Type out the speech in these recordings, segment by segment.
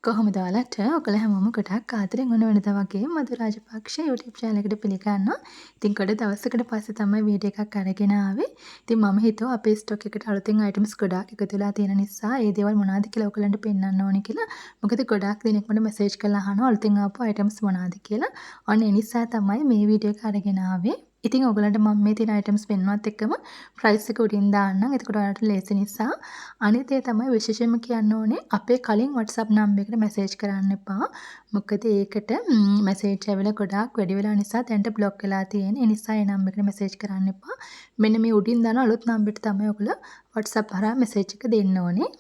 කොහොමද ඔයාලට ඔයාලා හැමෝම ගොඩක් ආදරෙන් ඔන්න වෙනදා වගේ මధు රාජපක්ෂ YouTube channel එකට පිළිගන්නවා. ඉතින් ගොඩ දවසකට පස්සේ තමයි වීඩියෝ එකක් අරගෙන ආවේ. ඉතින් මම හිතුවා අපේ ස්ටොක් එකට අලුතෙන් අයිටම්ස් ගොඩාක් එකතු වෙලා තියෙන නිසා ඒ දේවල් මොනවද කියලා ඔයගලන්ට පෙන්වන්න ඕනේ කියලා. මොකද ගොඩාක් දෙනෙක් මට මෙසේජ් කරලා අහනවා අලුතෙන් ආපු අයිටම්ස් මොනවද කියලා. අන්න ඒ නිසා තමයි මේ වීඩියෝ එක අරගෙන ආවේ. ඉතින් ඔයගලන්ට මම මේ තියෙන අයිටම්ස් පෙන්වන්නත් එක්කම ප්‍රයිස් එක උඩින් දාන්නම්. එතකොට ඔයාලට ලේසි නිසා. අනිත් ඒ තමයි විශේෂයෙන්ම කියන්න ඕනේ අපේ කලින් WhatsApp නම්බර් එකට මැසේජ් කරන්න එපා. මොකද ඒකට මැසේජ් ඇවිල්ලා ගොඩාක් වැඩි වෙලා නිසා දැන්ට බ්ලොක් වෙලා තියෙන. ඒ නිසා ඒ නම්බර් එකට මැසේජ් කරන්න එපා. මෙන්න මේ උඩින් දාන අලුත් නම්බරට තමයි ඔයගොල්ලෝ WhatsApp හරහා මැසේජ් එක දෙන්න ඕනේ.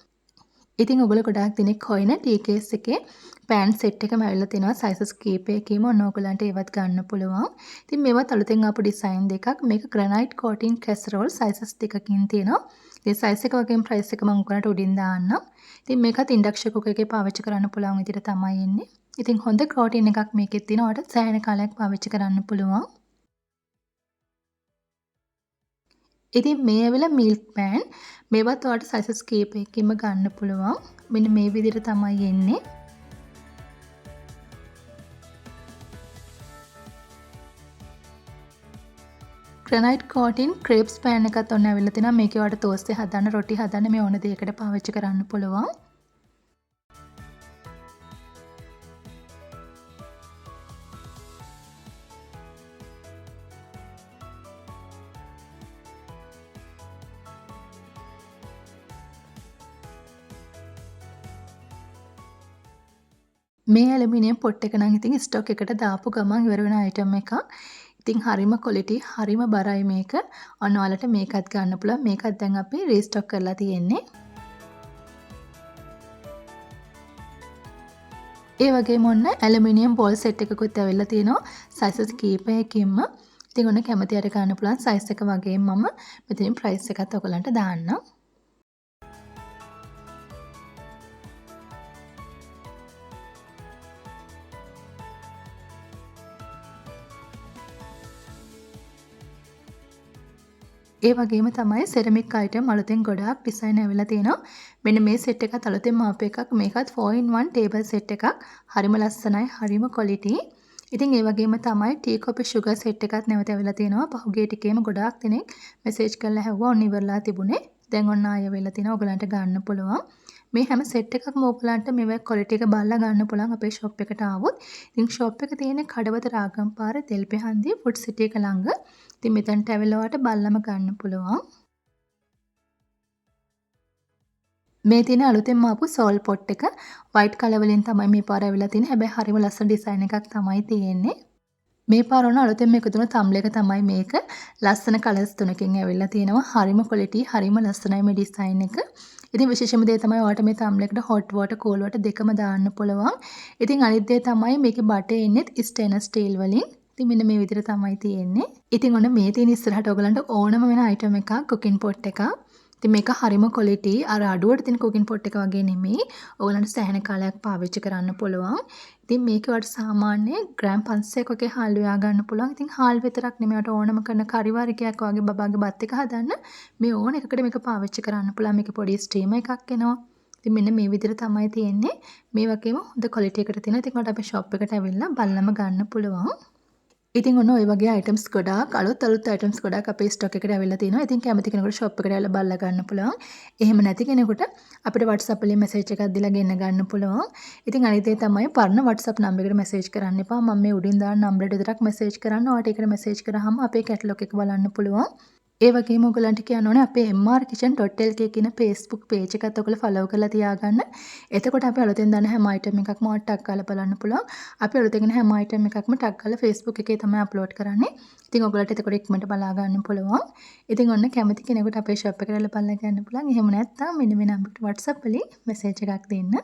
ඉතින් ඔයගොල්ලෝ ගොඩාක් දෙනෙක් හොයන TKS එකේ පෑන්ට් සෙට් එකම ඇවිල්ලා තිනවා සයිසස් කීපයකින්ම ඔන්න ඔයගොල්ලන්ට ඒවත් ගන්න පුළුවන්. ඉතින් මේවත් අලුතෙන් ආපු ඩිසයින් දෙකක්. මේක ග්‍රැනයිට් කෝටින් කැසරෝල් සයිසස් දෙකකින් තියෙනවා. ඉතින් සයිස් එක වගේම ප්‍රයිස් එක මම ඔයගොල්ලන්ට උඩින් දාන්නම්. ඉතින් මේකත් ඉන්ඩක්ෂන් කුකර් එකේ පාවිච්චි කරන්න පුළුවන් විදිහට තමයි එන්නේ. ඉතින් හොඳ කෝටින් එකක් මේකෙත් තියෙනවා. ඔයාලට සෑහෙන කාලයක් පාවිච්චි කරන්න පුළුවන්. ඉතින් මේ ඇවිල්ලා මිල්ක් පෑන් මේවත් ඔයාලට සයිසස් කීපයකින්ම ගන්න පුළුවන්. මෙන්න මේ විදිහට තමයි එන්නේ. ග්‍රැනයිට් කෝටින් ක්‍රේප්ස් පෑන් එකත් ඔන්න ඇවිල්ලා තිනවා. මේකේ ඔයාලට තෝස්ට් හදන්න, රොටි හදන්න මේ ඕන දෙයකට පාවිච්චි කරන්න පුළුවන්. මේ ඇලුමිනියම් පොට් එක නම් ඉතින් ස්ටොක් එකට දාපු ගමන් ඉවර වෙන අයිටම් එකක්. ඉතින් හරිම ක්වොලිටි, හරිම බරයි මේක. ඔන්න ඔයාලට මේකත් ගන්න පුළුවන්. මේකත් දැන් අපි රීස්ටොක් කරලා තියෙන්නේ. ඒ වගේම ඔන්න ඇලුමිනියම් බෝල් සෙට් එකකුත් ඇවිල්ලා තියෙනවා. සයිසස් කීපයකින්ම. ඉතින් ඔන්න කැමති අයට ගන්න පුළුවන් සයිස් එක වගේම මම මෙතනින් ප්‍රයිස් එකත් ඔයගලන්ට දාන්නම්. ඒ වගේම තමයි සෙරමික් අයිටම් අලුතෙන් ගොඩාක් ඩිසයින් ඇවිල්ලා තියෙනවා. මෙන්න මේ සෙට් එකත් අලුතෙන් ආපු එකක්. මේකත් 4-in-1 ටේබල් සෙට් එකක්. හරිම ලස්සනයි, හරිම ක්වොලිටි. ඉතින් ඒ වගේම තමයි ටී කොපි ෂුගර් සෙට් එකත් නැවත ඇවිල්ලා තියෙනවා. පහුගිය ටිකේම ගොඩාක් දෙනෙක් මෙසේජ් කරලා හැව්වා ඔන්න ඉවරලා තිබුණේ. දැන් ඔන්න ආයෙ වෙලා තිනවා. ඔයගලන්ට ගන්න පුළුවන්. මේ හැම සෙට් එකක්ම ඔයගලන්ට මේ ක්වොලිටි එක බලලා ගන්න පුළුවන් අපේ ෂොප් එකට ආවොත්. ඉතින් ෂොප් එක තියෙන්නේ කඩවත රාගම්පාර තෙල්පෙහන්දිය ෆුඩ් සිටි එක ළඟ. ඉතින් මෙතනට ඇවිල්ලා ඔයාලට බල්ලම ගන්න පුළුවන්. මේ තියෙන අලුතෙන්ම ආපු සෝල් පොට් එක වයිට් කලර් වලින් තමයි මේ පාර ඇවිල්ලා තියෙන්නේ. හැබැයි හරිම ලස්සන ඩිසයින් එකක් තමයි තියෙන්නේ. මේ පාර වුණ අලුතෙන්ම එකතු වුණ තම්බ්ලර් එක තමයි මේක. ලස්සන කලර්ස් තුනකින් ඇවිල්ලා තියෙනවා. හරිම ක්වොලිටි, හරිම ලස්සනයි මේ ඩිසයින් එක. ඉතින් විශේෂම දේ තමයි ඔයාලට මේ තම්බ්ලර් එකට හොට් වෝටර්, කෝල් වෝටර් දෙකම දාන්න පුළුවන්. ඉතින් අනිත් දේ තමයි මේකේ බටේ ඉන්නේ ස්ටේන්ලස් ස්ටීල් වලින්. ඉතින් මෙන්න මේ විදිහට තමයි තියෙන්නේ. ඉතින් ඔන්න මේ තියෙන ඉස්සරහට ඔයගලන්ට ඕනම වෙන අයිටම් එකක් කුකින් පොට් එකක්. ඉතින් මේක හරිම ක්වොලිටි. අර අඩුවට තියෙන කුකින් පොට් එක වගේ නෙමෙයි. ඔයගලන්ට සෑහෙන කාලයක් පාවිච්චි කරන්න පුළුවන්. ඉතින් මේකේ වට සාමාන්‍ය ග්‍රෑම් 500ක වගේ හාල් උයා ගන්න පුළුවන්. ඉතින් හාල් විතරක් නෙමෙයි වට ඕනම කරන කරි වර්ගයක් වගේ බබාගේ බත් එක හදන්න මේ ඕන එකකට මේක පාවිච්චි කරන්න පුළුවන්. මේකේ පොඩි ස්ටීමර් එකක් එනවා. ඉතින් මෙන්න මේ විදිහට තමයි තියෙන්නේ. මේ වගේම හොඳ ක්වොලිටි එකට තියෙනවා. ඉතින් ඔයාලට අපේ ෂොප් එකට ඇවිල්ලා බලලම ගන්න පුළුවන්. ඉතින් ඔන්න ඔය වගේ අයිටම්ස් ගොඩාක් අලුත් අයිටම්ස් ගොඩාක් අපේ ස්ටොක් එකට ඇවිල්ලා තිනවා. ඉතින් කැමති කෙනෙකුට ෂොප් එකට ඇවිල්ලා බලලා ගන්න පුළුවන්. එහෙම නැති කෙනෙකුට අපිට WhatsApp වලින් මැසේජ් එකක් දීලා ගෙන්න ගන්න පුළුවන්. ඉතින් අනිත් ඒ තමයි පරණ WhatsApp නම්බර් එකට මැසේජ් කරන්න එපා. මම මේ උඩින් දාන නම්බරයට විතරක් මැසේජ් කරන්න. ඔයාලට ඒකට මැසේජ් කරාම අපේ කැටලොග් එක බලන්න පුළුවන්. ඒ වගේම ඔයගලන්ට කියන්න ඕනේ අපේ mrkitchen.lk කියන Facebook page එකත් ඔයගොල්ලෝ follow කරලා තියාගන්න. එතකොට අපි අලුතෙන් දාන හැම item එකක්ම ඔයාලට ටක් ගාලා බලන්න පුළුවන්. අපි අලුතෙන් හැම item එකක්ම ටක් ගාලා Facebook එකේ තමයි upload කරන්නේ. ඉතින් ඔයගලට එතකොට ඉක්මනට බලා ගන්න පුළුවන්. ඉතින් ඔන්න කැමති කෙනෙකුට අපේ shop එකට බලලා ගන්න පුළුවන්. එහෙම නැත්නම් මෙන්න මේ නම්බරට WhatsApp වලින් message එකක් දෙන්න.